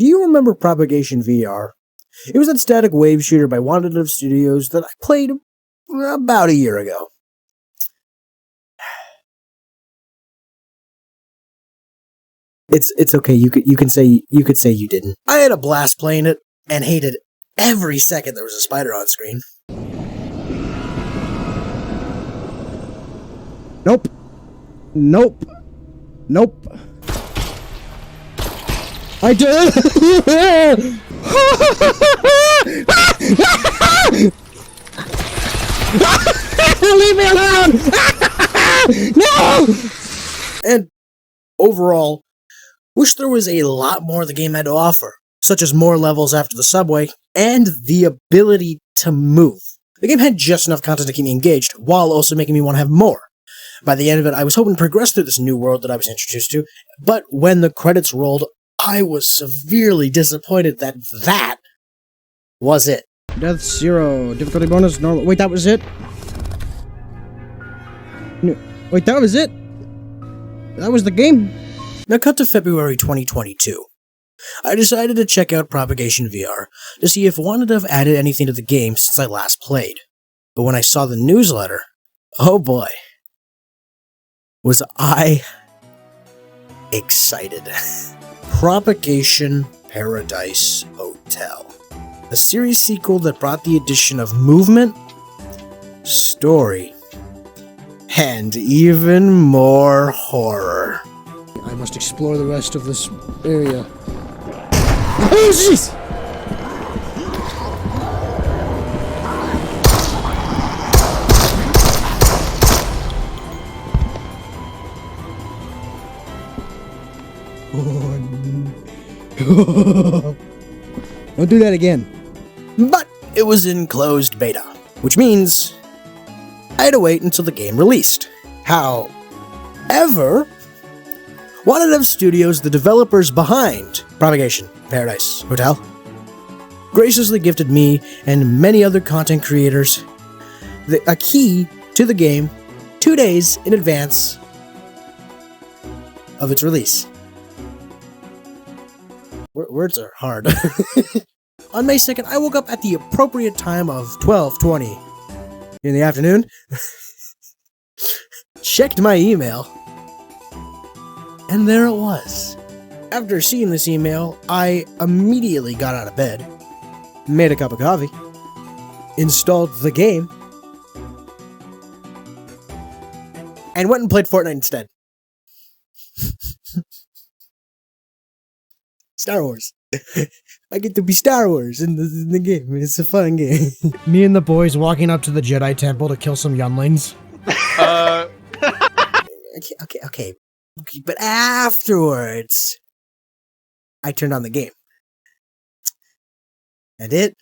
Do you remember Propagation VR? It was that static wave shooter by Wanadev Studios that I played about a year ago. It's okay. You could say you didn't. I had a blast playing it and hated every second there was a spider on screen. Nope. Nope. Nope. I did. Leave me alone. No. And overall, wish there was a lot more the game had to offer, such as more levels after the subway and the ability to move. The game had just enough content to keep me engaged, while also making me want to have more. By the end of it, I was hoping to progress through this new world that I was introduced to, but when the credits rolled, I was severely disappointed that that was it. Death 0. Difficulty bonus normal. Wait, that was it? No, wait, that was it? That was the game? Now cut to February 2022. I decided to check out Propagation VR to see if Wanadev added anything to the game since I last played. But when I saw the newsletter, oh boy, was I excited. Propagation Paradise Hotel. A series sequel that brought the addition of movement, story, and even more horror. I must explore the rest of this area. Oh, jeez! Don't do that again. But it was in closed beta, which means I had to wait until the game released. However, Wanadev Studios, the developers behind Propagation Paradise Hotel, graciously gifted me and many other content creators a key to the game 2 days in advance of its release. Words are hard. On May 2nd, I woke up at the appropriate time of 12:20 in the afternoon, checked my email, and there it was. After seeing this email, I immediately got out of bed, made a cup of coffee, installed the game, and went and played Fortnite instead. Star Wars. I get to be Star Wars in the game. It's a fun game. Me and the boys walking up to the Jedi Temple to kill some younglings. Okay. But afterwards, I turned on the game. And it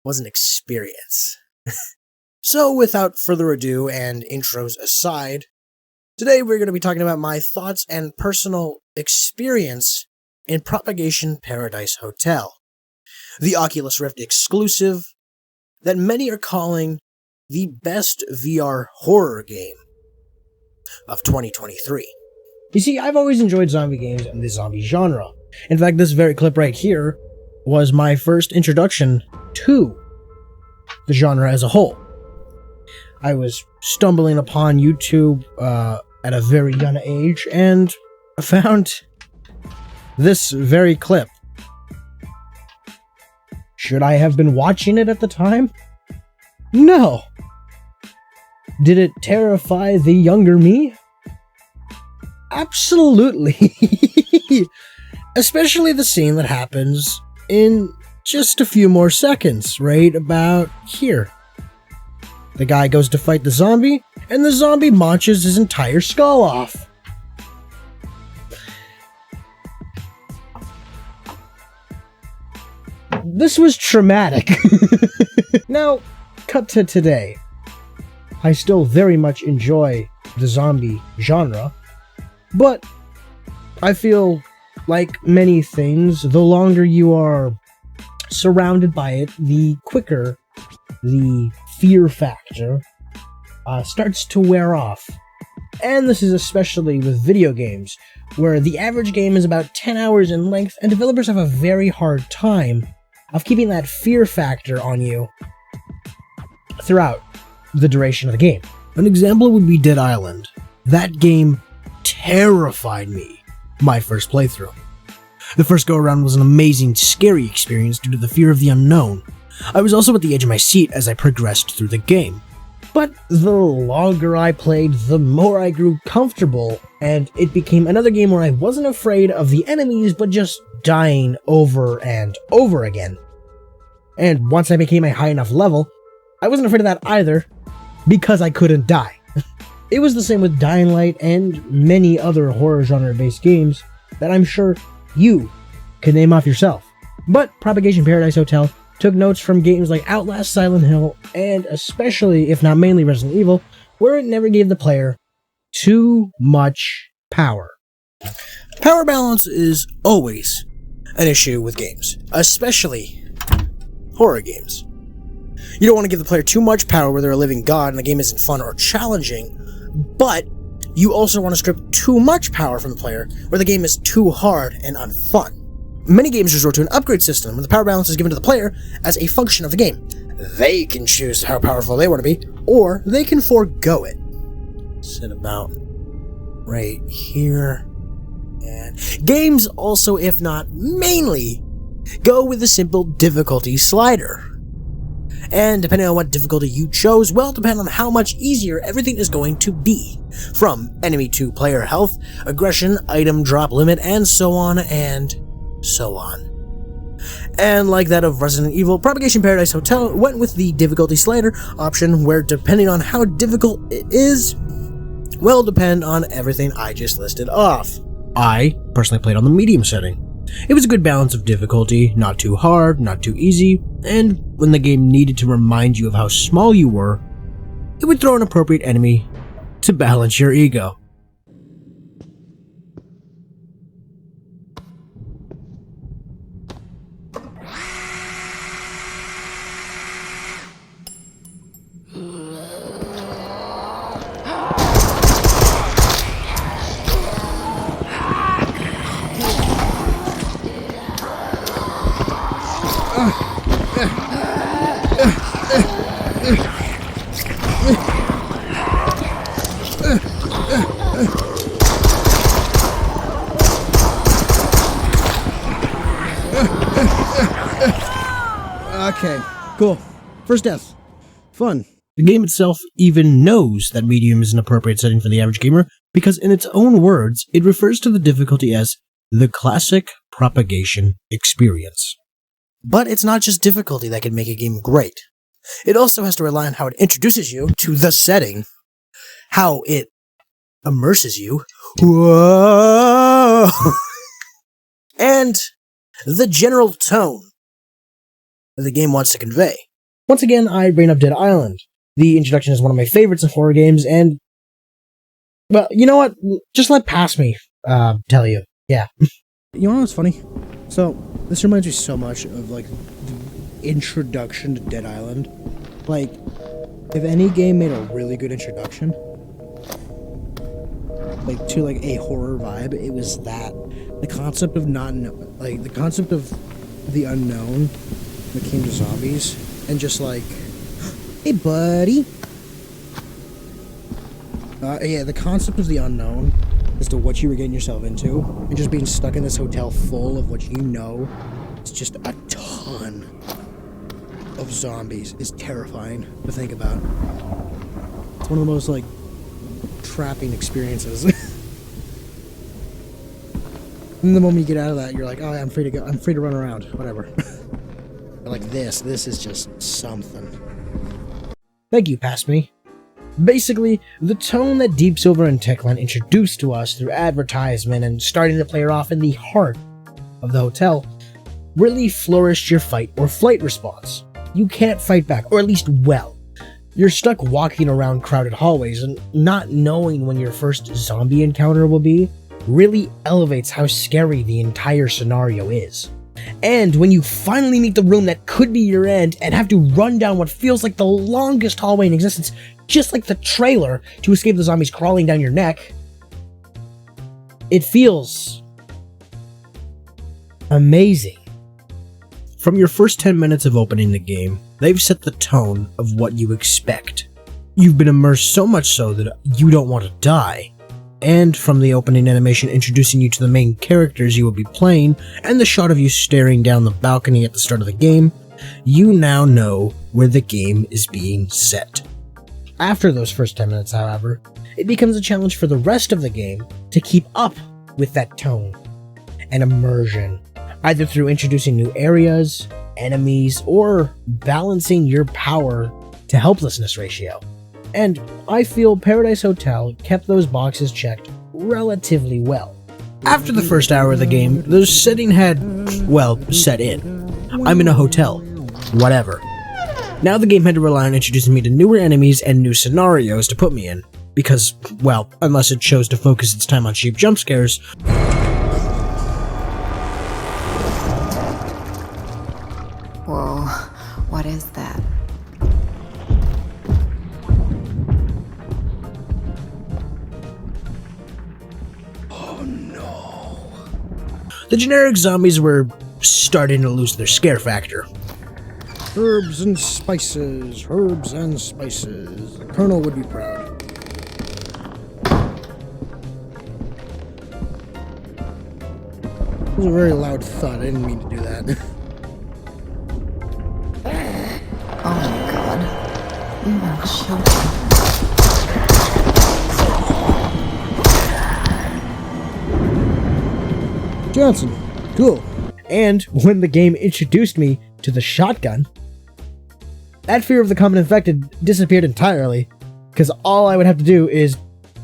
was an experience. So without further ado and intros aside, today we're going to be talking about my thoughts and personal experience in Propagation Paradise Hotel, the Oculus Rift exclusive that many are calling the best VR horror game of 2023. You see, I've always enjoyed zombie games and the zombie genre. In fact, this very clip right here was my first introduction to the genre as a whole. I was stumbling upon YouTube at a very young age and found this very clip. Should I have been watching it at the time? No. Did it terrify the younger me? Absolutely. Especially the scene that happens in just a few more seconds, right about here. The guy goes to fight the zombie, and the zombie munches his entire skull off. This was traumatic. Now, cut to today. I still very much enjoy the zombie genre, but I feel like many things, the longer you are surrounded by it, the quicker the fear factor starts to wear off. And this is especially with video games, where the average game is about 10 hours in length, and developers have a very hard time of keeping that fear factor on you throughout the duration of the game. An example would be Dead Island. That game terrified me my first playthrough. The first go-around was an amazing, scary experience due to the fear of the unknown. I was also at the edge of my seat as I progressed through the game. But the longer I played, the more I grew comfortable, and it became another game where I wasn't afraid of the enemies, but just dying over and over again. And once I became a high enough level, I wasn't afraid of that either, because I couldn't die. It was the same with Dying Light and many other horror genre-based games that I'm sure you can name off yourself. But Propagation Paradise Hotel took notes from games like Outlast, Silent Hill, and especially, if not mainly, Resident Evil, where it never gave the player too much power. Power balance is always an issue with games, especially horror games. You don't want to give the player too much power where they're a living god and the game isn't fun or challenging, but you also want to strip too much power from the player where the game is too hard and unfun. Many games resort to an upgrade system where the power balance is given to the player as a function of the game. They can choose how powerful they want to be, or they can forego it. Sit about right here. And games also, if not mainly, go with a simple difficulty slider. And depending on what difficulty you chose, will depend on how much easier everything is going to be. From enemy to player health, aggression, item drop limit, and so on and so on. And like that of Resident Evil, Propagation Paradise Hotel went with the difficulty slider option, where depending on how difficult it is, will depend on everything I just listed off. I personally played on the medium setting. It was a good balance of difficulty, not too hard, not too easy, and when the game needed to remind you of how small you were, it would throw an appropriate enemy to balance your ego. Okay, cool. First death. Fun. The game itself even knows that medium is an appropriate setting for the average gamer, because in its own words, it refers to the difficulty as the classic propagation experience. But it's not just difficulty that can make a game great. It also has to rely on how it introduces you to the setting, how it immerses you, whoa, and the general tone that the game wants to convey. Once again, I bring up Dead Island. The introduction is one of my favorites in horror games, and, well, you know what? Just let past me tell you. Yeah. You know what's funny? So, this reminds me so much of, like, the introduction to Dead Island. Like, if any game made a really good introduction, like, to, like, a horror vibe, it was that. The concept of the concept of the unknown when it came to zombies, and just like, hey buddy. Yeah, the concept of the unknown as to what you were getting yourself into, and just being stuck in this hotel full of what you know is just a ton of zombies is terrifying to think about. It's one of the most, like, trapping experiences. And the moment you get out of that, you're like, oh, I'm free to go. I'm free to run around. Whatever. Like this is just something. Thank you, past me. Basically, the tone that Deep Silver and Techland introduced to us through advertisement and starting the player off in the heart of the hotel really flourished your fight or flight response. You can't fight back, or at least well. You're stuck walking around crowded hallways, and not knowing when your first zombie encounter will be really elevates how scary the entire scenario is. And when you finally meet the room that could be your end and have to run down what feels like the longest hallway in existence, just like the trailer to escape the zombies crawling down your neck. It feels amazing. From your first 10 minutes of opening the game, they've set the tone of what you expect. You've been immersed so much so that you don't want to die. And from the opening animation introducing you to the main characters you will be playing, and the shot of you staring down the balcony at the start of the game, you now know where the game is being set. After those first 10 minutes, however, it becomes a challenge for the rest of the game to keep up with that tone and immersion, either through introducing new areas, enemies, or balancing your power to helplessness ratio. And I feel Paradise Hotel kept those boxes checked relatively well. After the first hour of the game, the setting had, well, set in. I'm in a hotel. Whatever. Now the game had to rely on introducing me to newer enemies and new scenarios to put me in. Because, well, unless it chose to focus its time on cheap jump scares. Whoa, what is that? The generic zombies were starting to lose their scare factor. Herbs and spices, herbs and spices. The Colonel would be proud. It was a very loud thud. I didn't mean to do that. Oh my god. You are choking. Johnson, cool. And when the game introduced me to the shotgun, that fear of the common infected disappeared entirely, because all I would have to do is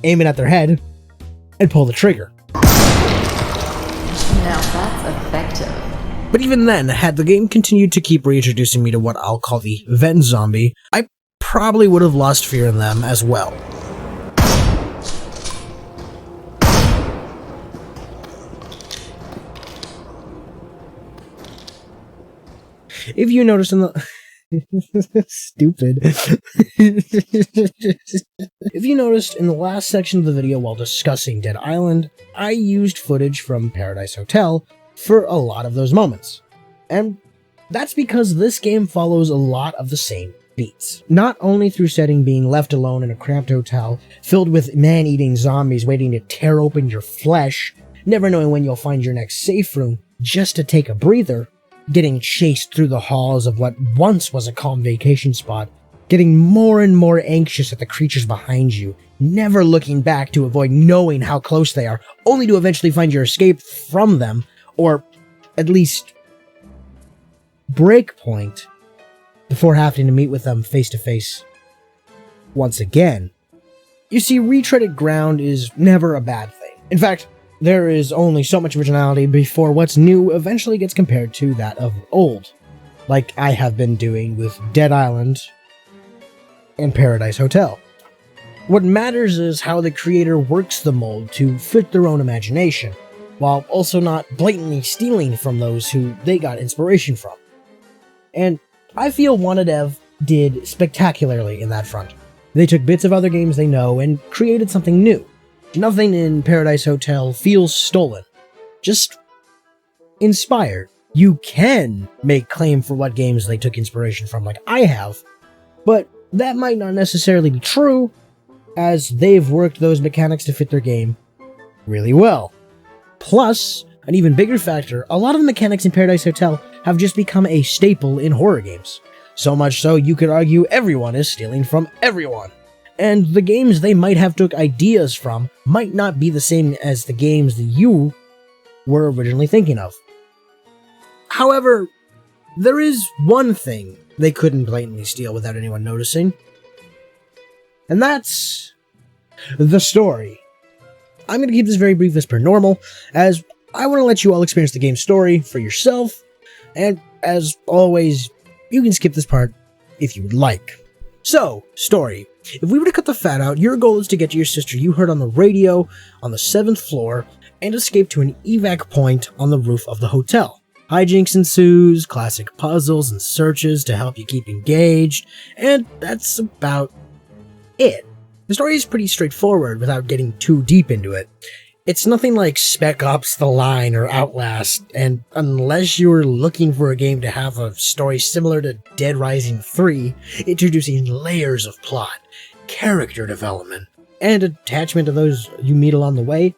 aim it at their head and pull the trigger. Now that's effective. But even then, had the game continued to keep reintroducing me to what I'll call the vent zombie, I probably would have lost fear in them as well. If you noticed in the... Stupid. If you noticed in the last section of the video while discussing Dead Island, I used footage from Paradise Hotel for a lot of those moments. And that's because this game follows a lot of the same beats. Not only through setting being left alone in a cramped hotel, filled with man-eating zombies waiting to tear open your flesh, never knowing when you'll find your next safe room just to take a breather, getting chased through the halls of what once was a calm vacation spot, getting more and more anxious at the creatures behind you, never looking back to avoid knowing how close they are, only to eventually find your escape from them, or at least break point, before having to meet with them face to face once again. You see, Retreaded Ground is never a bad thing. In fact, there is only so much originality before what's new eventually gets compared to that of old, like I have been doing with Dead Island and Paradise Hotel. What matters is how the creator works the mold to fit their own imagination, while also not blatantly stealing from those who they got inspiration from. And I feel Wanadev did spectacularly in that front. They took bits of other games they know and created something new. Nothing in Paradise Hotel feels stolen, just inspired. You can make claim for what games they took inspiration from, like I have, but that might not necessarily be true, as they've worked those mechanics to fit their game really well. Plus, an even bigger factor, a lot of the mechanics in Paradise Hotel have just become a staple in horror games. So much so, you could argue everyone is stealing from everyone. And the games they might have took ideas from might not be the same as the games that you were originally thinking of. However, there is one thing they couldn't blatantly steal without anyone noticing. And that's the story. I'm going to keep this very brief as per normal, as I want to let you all experience the game's story for yourself, and as always, you can skip this part if you would like. So, story. If we were to cut the fat out, your goal is to get to your sister you heard on the radio on the 7th floor and escape to an evac point on the roof of the hotel. Hijinks ensues, classic puzzles and searches to help you keep engaged, and that's about it. The story is pretty straightforward without getting too deep into it. It's nothing like Spec Ops The Line or Outlast, and unless you were looking for a game to have a story similar to Dead Rising 3, introducing layers of plot, character development, and attachment to those you meet along the way,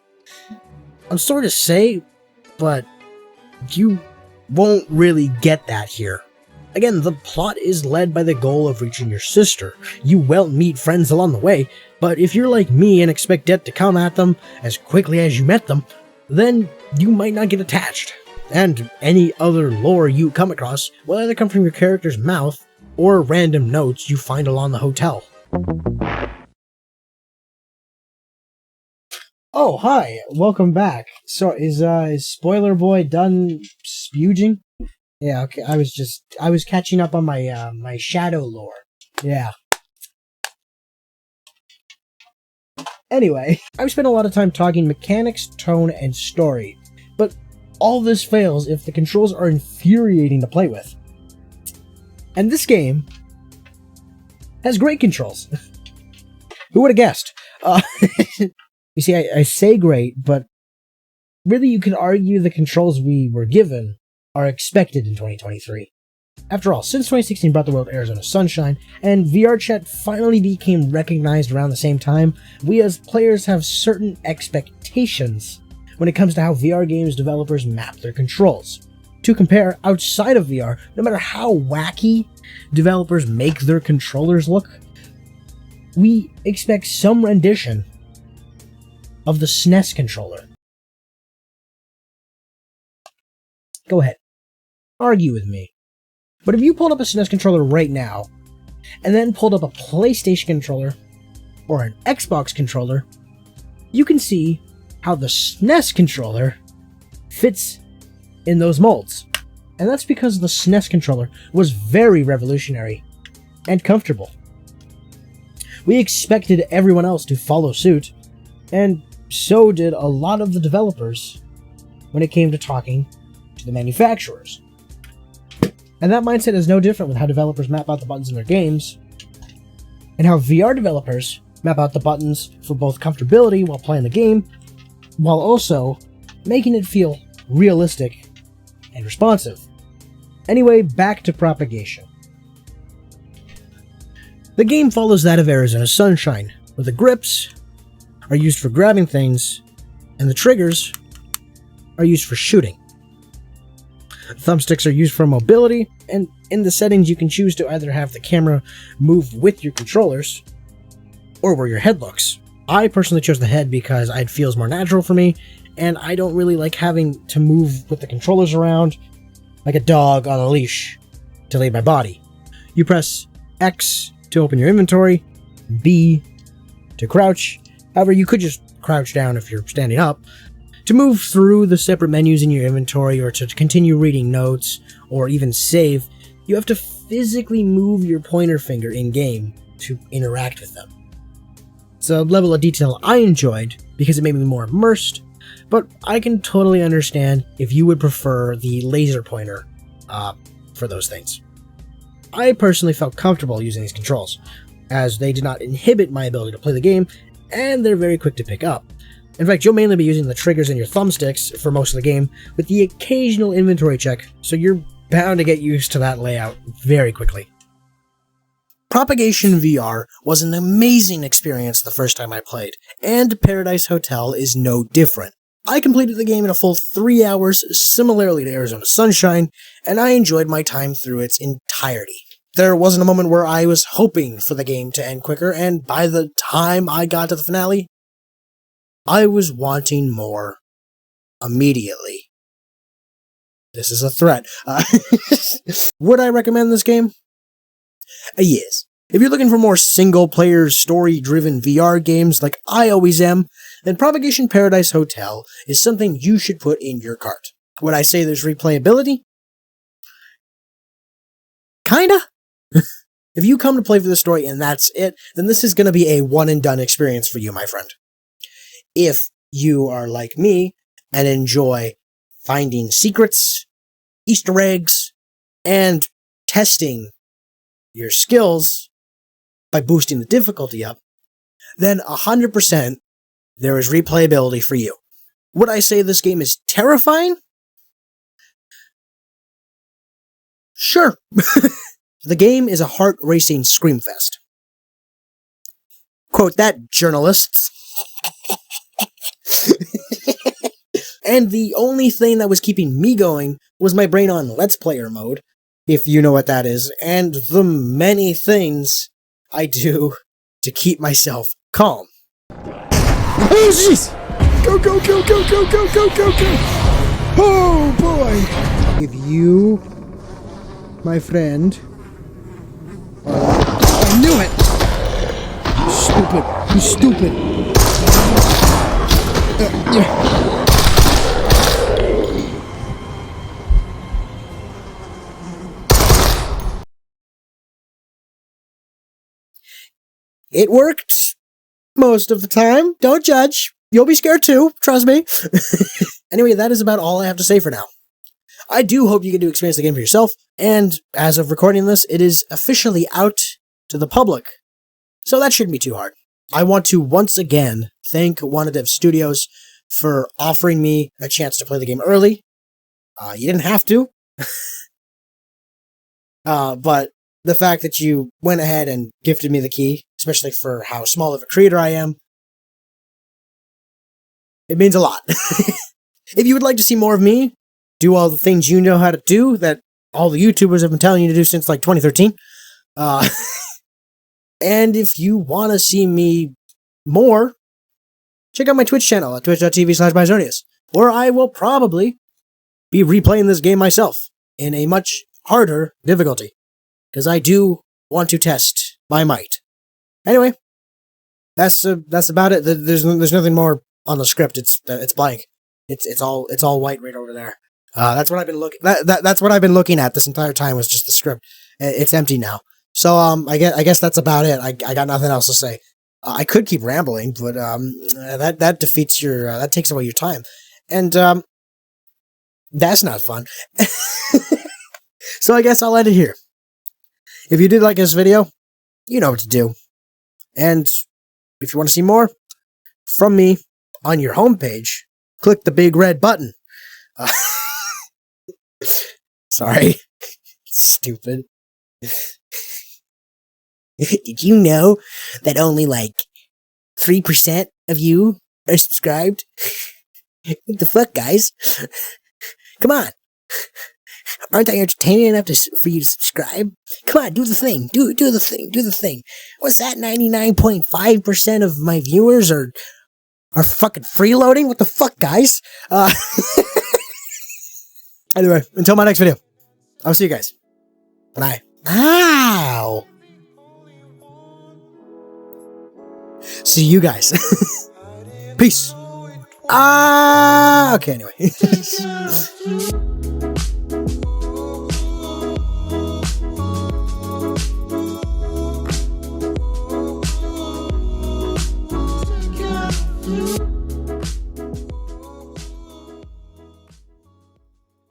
I'm sorry to say, but you won't really get that here. Again, the plot is led by the goal of reaching your sister. You will meet friends along the way, but if you're like me and expect death to come at them as quickly as you met them, then you might not get attached. And any other lore you come across will either come from your character's mouth or random notes you find along the hotel. Oh, hi, welcome back. So, is Spoiler Boy done spuging? Yeah, okay, I was catching up on my, my shadow lore. Yeah. Anyway, I've spent a lot of time talking mechanics, tone, and story, but all this fails if the controls are infuriating to play with. And this game has great controls. Who would have guessed? You see, I say great, but really you could argue the controls we were given are expected in 2023. After all, since 2016 brought the world Arizona Sunshine, and VR chat finally became recognized around the same time, we as players have certain expectations when it comes to how VR games developers map their controls. To compare, outside of VR, no matter how wacky developers make their controllers look, we expect some rendition of the SNES controller. Go ahead. Argue with me. But if you pulled up a SNES controller right now, and then pulled up a PlayStation controller, or an Xbox controller, you can see how the SNES controller fits in those molds. And that's because the SNES controller was very revolutionary and comfortable. We expected everyone else to follow suit, and so did a lot of the developers when it came to talking to the manufacturers. And that mindset is no different with how developers map out the buttons in their games, and how VR developers map out the buttons for both comfortability while playing the game, while also making it feel realistic and responsive. Anyway, back to Propagation. The game follows that of Arizona Sunshine, where the grips are used for grabbing things, and the triggers are used for shooting. Thumbsticks are used for mobility, and in the settings you can choose to either have the camera move with your controllers, or where your head looks. I personally chose the head because it feels more natural for me, and I don't really like having to move with the controllers around like a dog on a leash to lead my body. You press X to open your inventory, B to crouch. However, you could just crouch down if you're standing up to move through the separate menus in your inventory, or to continue reading notes, or even save. You have to physically move your pointer finger in-game to interact with them. It's a level of detail I enjoyed because it made me more immersed, but I can totally understand if you would prefer the laser pointer for those things. I personally felt comfortable using these controls, as they did not inhibit my ability to play the game, and they're very quick to pick up. In fact, you'll mainly be using the triggers and your thumbsticks for most of the game, with the occasional inventory check, so you're bound to get used to that layout very quickly. Propagation VR was an amazing experience the first time I played, and Paradise Hotel is no different. I completed the game in a full 3 hours, similarly to Arizona Sunshine, and I enjoyed my time through its entirety. There wasn't a moment where I was hoping for the game to end quicker, and by the time I got to the finale, I was wanting more immediately. This is a threat. Would I recommend this game? Yes. If you're looking for more single-player, story-driven VR games like I always am, then Propagation Paradise Hotel is something you should put in your cart. Would I say there's replayability? Kinda. If you come to play for the story and that's it, then this is going to be a one-and-done experience for you, my friend. If you are like me and enjoy finding secrets, Easter eggs, and testing your skills by boosting the difficulty up, then 100% there is replayability for you. Would I say this game is terrifying? Sure. The game is a heart-racing screamfest. Quote that, journalists. And the only thing that was keeping me going was my brain on Let's Player mode, if you know what that is, and the many things I do to keep myself calm. Oh, jeez! Go, go, go, go, go, go, go, go, go! Oh, boy! If you, my friend... I knew it! You stupid. Yeah. It worked most of the time. Don't judge. You'll be scared too, trust me. Anyway, that is about all I have to say for now. I do hope you get to experience the game for yourself, and as of recording this, it is officially out to the public. So that shouldn't be too hard. I want to once again thank Wanadev Studios for offering me a chance to play the game early. You didn't have to. But the fact that you went ahead and gifted me the key, especially for how small of a creator I am, it means a lot. If you would like to see more of me do all the things you know how to do that all the YouTubers have been telling you to do since like 2013, and if you want to see me more, check out my Twitch channel at twitch.tv/Mycernius, where I will probably be replaying this game myself in a much harder difficulty, because I do want to test my might. Anyway, that's about it. There's nothing more on the script. It's blank. It's all white right over there. That's what I've been looking. That's what I've been looking at this entire time, was just the script. It's empty now. So I guess that's about it. I got nothing else to say. I could keep rambling, but that defeats your that takes away your time, and that's not fun. So I guess I'll end it here. If you did like this video, you know what to do. And if you want to see more from me on your homepage, click the big red button. Sorry. Stupid. Did you know that only like 3% of you are subscribed? What the fuck, guys? Come on. Aren't I entertaining enough for you to subscribe? Come on, do the thing. Do the thing. Do the thing. What's that? 99.5% of my viewers are fucking freeloading? What the fuck, guys? Anyway, until my next video, I'll see you guys. Bye. Ow! See you guys. Peace. Okay, anyway.